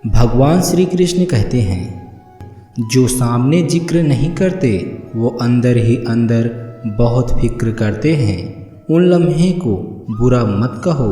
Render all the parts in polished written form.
भगवान श्री कृष्ण कहते हैं, जो सामने जिक्र नहीं करते वो अंदर ही अंदर बहुत फिक्र करते हैं। उन लम्हे को बुरा मत कहो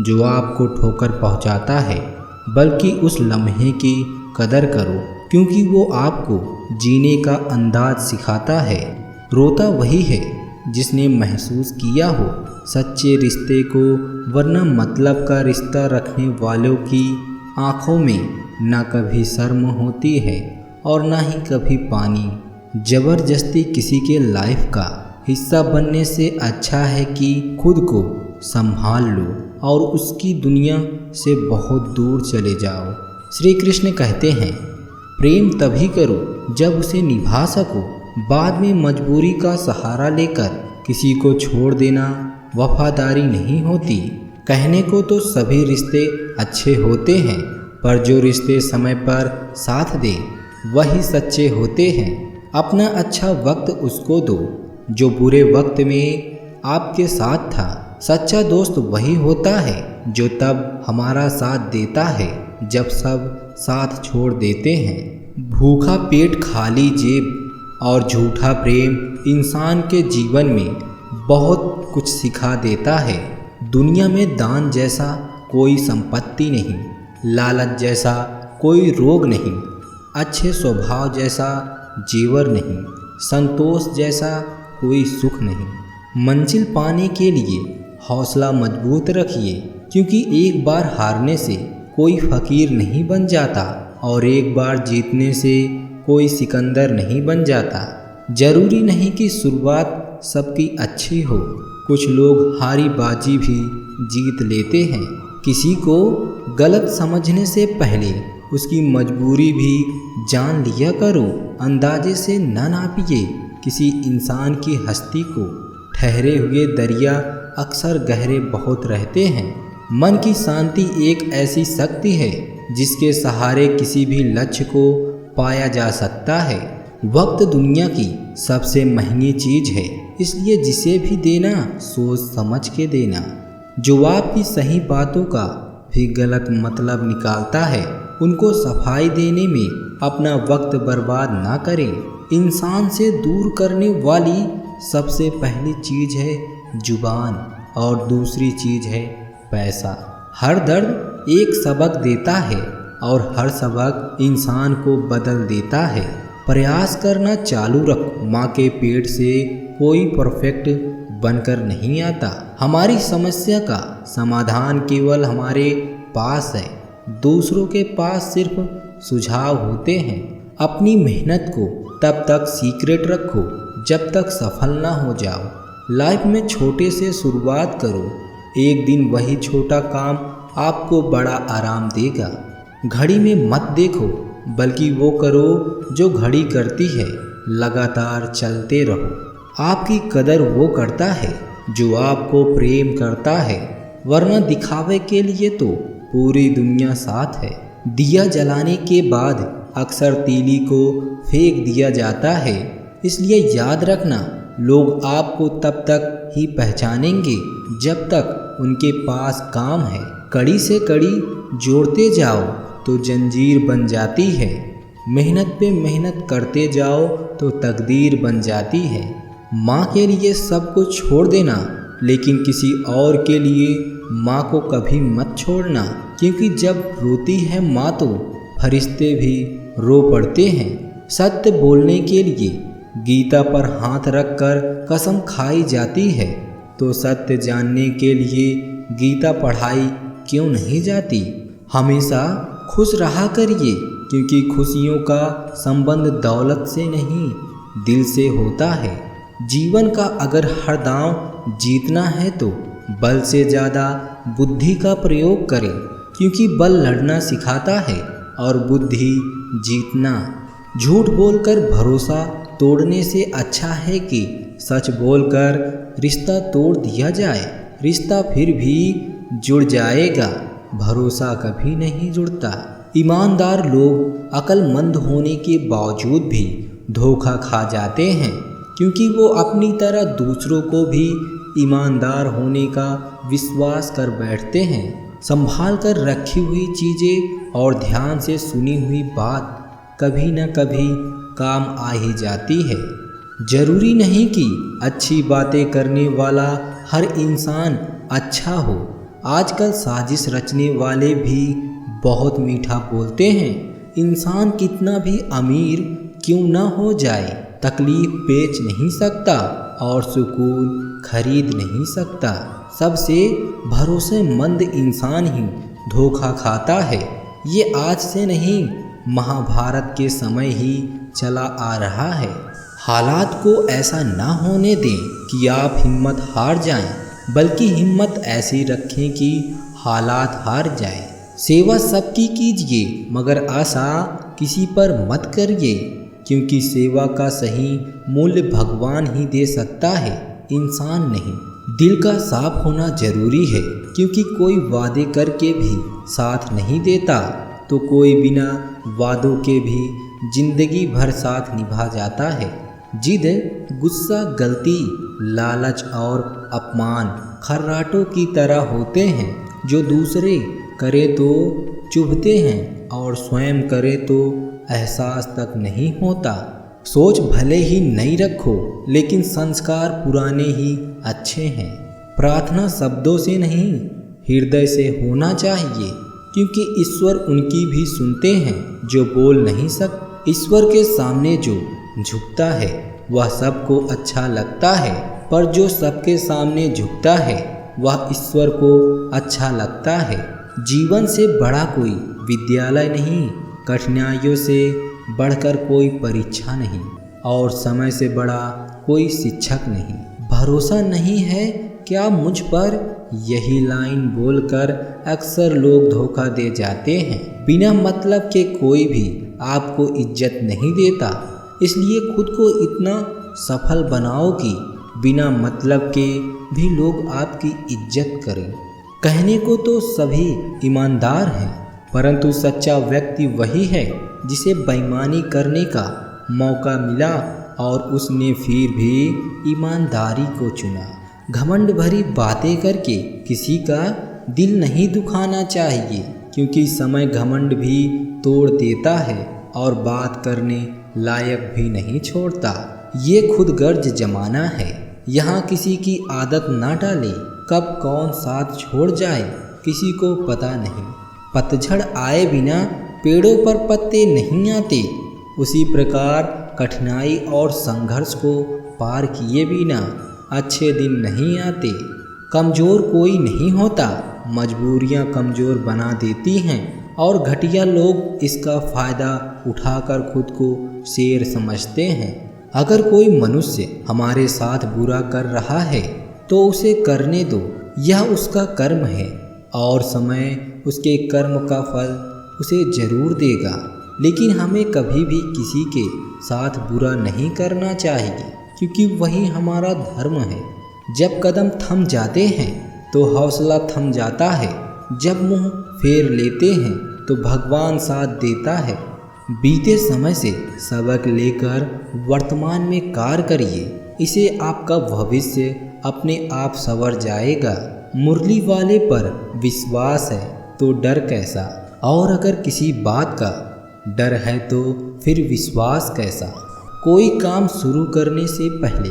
जो आपको ठोकर पहुंचाता है, बल्कि उस लम्हे की कदर करो क्योंकि वो आपको जीने का अंदाज सिखाता है। रोता वही है जिसने महसूस किया हो सच्चे रिश्ते को, वरना मतलब का रिश्ता रखने वालों की आँखों में ना कभी शर्म होती है और ना ही कभी पानी। ज़बरदस्ती किसी के लाइफ का हिस्सा बनने से अच्छा है कि खुद को संभाल लो और उसकी दुनिया से बहुत दूर चले जाओ। श्री कृष्ण कहते हैं, प्रेम तभी करो जब उसे निभा सको। बाद में मजबूरी का सहारा लेकर किसी को छोड़ देना वफादारी नहीं होती। कहने को तो सभी रिश्ते अच्छे होते हैं, पर जो रिश्ते समय पर साथ दे वही सच्चे होते हैं। अपना अच्छा वक्त उसको दो जो बुरे वक्त में आपके साथ था। सच्चा दोस्त वही होता है जो तब हमारा साथ देता है जब सब साथ छोड़ देते हैं। भूखा पेट खाली जेब और झूठा प्रेम इंसान के जीवन में बहुत कुछ सिखा देता है। दुनिया में दान जैसा कोई संपत्ति नहीं, लालच जैसा कोई रोग नहीं, अच्छे स्वभाव जैसा जेवर नहीं, संतोष जैसा कोई सुख नहीं। मंजिल पाने के लिए हौसला मजबूत रखिए क्योंकि एक बार हारने से कोई फकीर नहीं बन जाता और एक बार जीतने से कोई सिकंदर नहीं बन जाता। जरूरी नहीं कि शुरुआत सबकी अच्छी हो, कुछ लोग हारी बाजी भी जीत लेते हैं। किसी को गलत समझने से पहले उसकी मजबूरी भी जान लिया करो। अंदाजे से न नापिए किसी इंसान की हस्ती को। ठहरे हुए दरिया अक्सर गहरे बहुत रहते हैं। मन की शांति एक ऐसी शक्ति है जिसके सहारे किसी भी लक्ष्य को पाया जा सकता है। वक्त दुनिया की सबसे महंगी चीज है, इसलिए जिसे भी देना सोच समझ के देना। जो आपकी सही बातों का भी गलत मतलब निकालता है, उनको सफाई देने में अपना वक्त बर्बाद ना करें। इंसान से दूर करने वाली सबसे पहली चीज है जुबान और दूसरी चीज है पैसा। हर दर्द एक सबक देता है और हर सबक इंसान को बदल देता है। प्रयास करना चालू रखो। माँ के पेट से कोई परफेक्ट बनकर नहीं आता। हमारी समस्या का समाधान केवल हमारे पास है, दूसरों के पास सिर्फ सुझाव होते हैं। अपनी मेहनत को तब तक सीक्रेट रखो जब तक सफल ना हो जाओ। लाइफ में छोटे से शुरुआत करो, एक दिन वही छोटा काम आपको बड़ा आराम देगा। घड़ी में मत देखो बल्कि वो करो जो घड़ी करती है। लगातार चलते रहो। आपकी कदर वो करता है जो आपको प्रेम करता है, वरना दिखावे के लिए तो पूरी दुनिया साथ है। दिया जलाने के बाद अक्सर तीली को फेंक दिया जाता है, इसलिए याद रखना लोग आपको तब तक ही पहचानेंगे जब तक उनके पास काम है। कड़ी से कड़ी जोड़ते जाओ तो जंजीर बन जाती है। मेहनत पे मेहनत करते जाओ तो तकदीर बन जाती है। माँ के लिए सब कुछ छोड़ देना, लेकिन किसी और के लिए माँ को कभी मत छोड़ना, क्योंकि जब रोती है माँ तो फरिश्ते भी रो पड़ते हैं। सत्य बोलने के लिए गीता पर हाथ रखकर कसम खाई जाती है, तो सत्य जानने के लिए गीता पढ़ाई क्यों नहीं जाती। हमेशा खुश रहा करिए क्योंकि खुशियों का संबंध दौलत से नहीं दिल से होता है। जीवन का अगर हर दांव जीतना है तो बल से ज़्यादा बुद्धि का प्रयोग करें, क्योंकि बल लड़ना सिखाता है और बुद्धि जीतना। झूठ बोलकर भरोसा तोड़ने से अच्छा है कि सच बोलकर रिश्ता तोड़ दिया जाए। रिश्ता फिर भी जुड़ जाएगा, भरोसा कभी नहीं जुड़ता। ईमानदार लोग अक्लमंद होने के बावजूद भी धोखा खा जाते हैं, क्योंकि वो अपनी तरह दूसरों को भी ईमानदार होने का विश्वास कर बैठते हैं। संभाल कर रखी हुई चीज़ें और ध्यान से सुनी हुई बात कभी न कभी काम आ ही जाती है। जरूरी नहीं कि अच्छी बातें करने वाला हर इंसान अच्छा हो। आजकल साजिश रचने वाले भी बहुत मीठा बोलते हैं। इंसान कितना भी अमीर क्यों ना हो जाए, तकलीफ बेच नहीं सकता और सुकून खरीद नहीं सकता। सबसे भरोसेमंद इंसान ही धोखा खाता है। ये आज से नहीं, महाभारत के समय ही चला आ रहा है। हालात को ऐसा ना होने दें कि आप हिम्मत हार जाएं, बल्कि हिम्मत ऐसी रखें कि हालात हार जाएं। सेवा सबकी कीजिए, मगर आशा किसी पर मत करिए, क्योंकि सेवा का सही मूल्य भगवान ही दे सकता है, इंसान नहीं। दिल का साफ होना जरूरी है, क्योंकि कोई वादे करके भी साथ नहीं देता, तो कोई बिना वादों के भी जिंदगी भर साथ निभा जाता है। जिद, गुस्सा, गलती, लालच और अपमान खर्राटों की तरह होते हैं, जो दूसरे करे तो चुभते हैं और स्वयं करे तो एहसास तक नहीं होता। सोच भले ही नई रखो, लेकिन संस्कार पुराने ही अच्छे हैं। प्रार्थना शब्दों से नहीं, हृदय से होना चाहिए, क्योंकि ईश्वर उनकी भी सुनते हैं जो बोल नहीं सकते। ईश्वर के सामने जो झुकता है वह सबको अच्छा लगता है, पर जो सबके सामने झुकता है वह ईश्वर को अच्छा लगता है। जीवन से बड़ा कोई विद्यालय नहीं, कठिनाइयों से बढ़कर कोई परीक्षा नहीं, और समय से बड़ा कोई शिक्षक नहीं। भरोसा नहीं है क्या मुझ पर, यही लाइन बोलकर अक्सर लोग धोखा दे जाते हैं। बिना मतलब के कोई भी आपको इज्जत नहीं देता, इसलिए खुद को इतना सफल बनाओ कि बिना मतलब के भी लोग आपकी इज्जत करें। कहने को तो सभी ईमानदार हैं, परंतु सच्चा व्यक्ति वही है जिसे बेईमानी करने का मौका मिला और उसने फिर भी ईमानदारी को चुना। घमंड भरी बातें करके किसी का दिल नहीं दुखाना चाहिए, क्योंकि समय घमंड भी तोड़ देता है और बात करने लायक भी नहीं छोड़ता। ये खुदगर्ज जमाना है, यहाँ किसी की आदत ना डाले, कब कौन साथ छोड़ जाए किसी को पता नहीं। पतझड़ आए बिना पेड़ों पर पत्ते नहीं आते, उसी प्रकार कठिनाई और संघर्ष को पार किए बिना अच्छे दिन नहीं आते। कमज़ोर कोई नहीं होता, मजबूरियाँ कमज़ोर बना देती हैं और घटिया लोग इसका फ़ायदा उठाकर खुद को शेर समझते हैं। अगर कोई मनुष्य हमारे साथ बुरा कर रहा है तो उसे करने दो, यह उसका कर्म है और समय उसके कर्म का फल उसे ज़रूर देगा। लेकिन हमें कभी भी किसी के साथ बुरा नहीं करना चाहिए, क्योंकि वही हमारा धर्म है। जब कदम थम जाते हैं तो हौसला थम जाता है, जब मुंह फेर लेते हैं तो भगवान साथ देता है। बीते समय से सबक लेकर वर्तमान में कार्य करिए, इसे आपका भविष्य अपने आप संवर जाएगा। मुरली वाले पर विश्वास है तो डर कैसा, और अगर किसी बात का डर है तो फिर विश्वास कैसा। कोई काम शुरू करने से पहले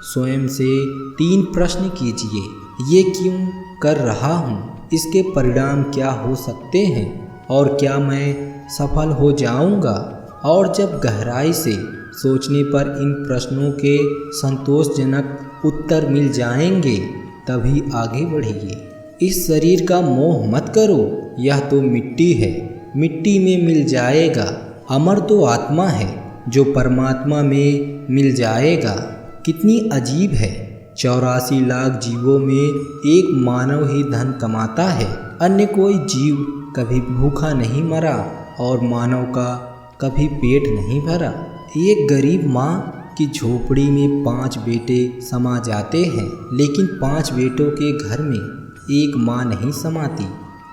स्वयं से 3 प्रश्न कीजिए। ये क्यों कर रहा हूँ, इसके परिणाम क्या हो सकते हैं और क्या मैं सफल हो जाऊँगा। और जब गहराई से सोचने पर इन प्रश्नों के संतोषजनक उत्तर मिल जाएंगे, तभी आगे बढ़िए। इस शरीर का मोह मत करो, यह तो मिट्टी है, मिट्टी में मिल जाएगा। अमर तो आत्मा है जो परमात्मा में मिल जाएगा। कितनी अजीब है, 84 लाख जीवों में एक मानव ही धन कमाता है, अन्य कोई जीव कभी भूखा नहीं मरा और मानव का कभी पेट नहीं भरा। एक गरीब माँ की झोपड़ी में 5 बेटे समा जाते हैं, लेकिन 5 बेटों के घर में एक माँ नहीं समाती।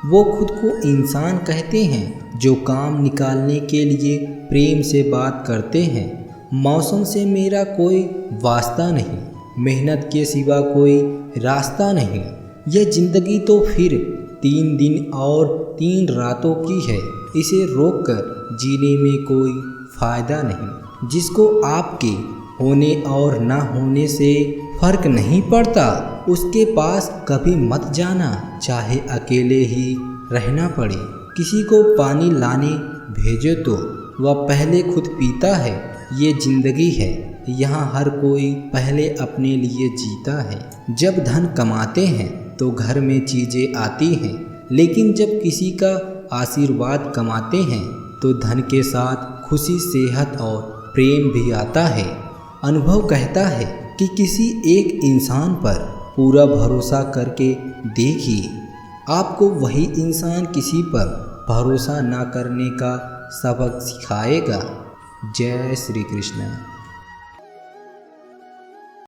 वो खुद को इंसान कहते हैं जो काम निकालने के लिए प्रेम से बात करते हैं। मौसम से मेरा कोई वास्ता नहीं, मेहनत के सिवा कोई रास्ता नहीं। यह जिंदगी तो फिर 3 दिन और 3 रातों की है। इसे रोककर जीने में कोई फायदा नहीं। जिसको आपके होने और ना होने से फर्क नहीं पड़ता, उसके पास कभी मत जाना, चाहे अकेले ही रहना पड़े। किसी को पानी लाने भेजो तो वह पहले खुद पीता है। ये जिंदगी है, यहाँ हर कोई पहले अपने लिए जीता है। जब धन कमाते हैं तो घर में चीज़ें आती हैं, लेकिन जब किसी का आशीर्वाद कमाते हैं तो धन के साथ खुशी, सेहत और प्रेम भी आता है। अनुभव कहता है कि किसी एक इंसान पर पूरा भरोसा करके देखिए, आपको वही इंसान किसी पर भरोसा ना करने का सबक सिखाएगा। जय श्री कृष्ण।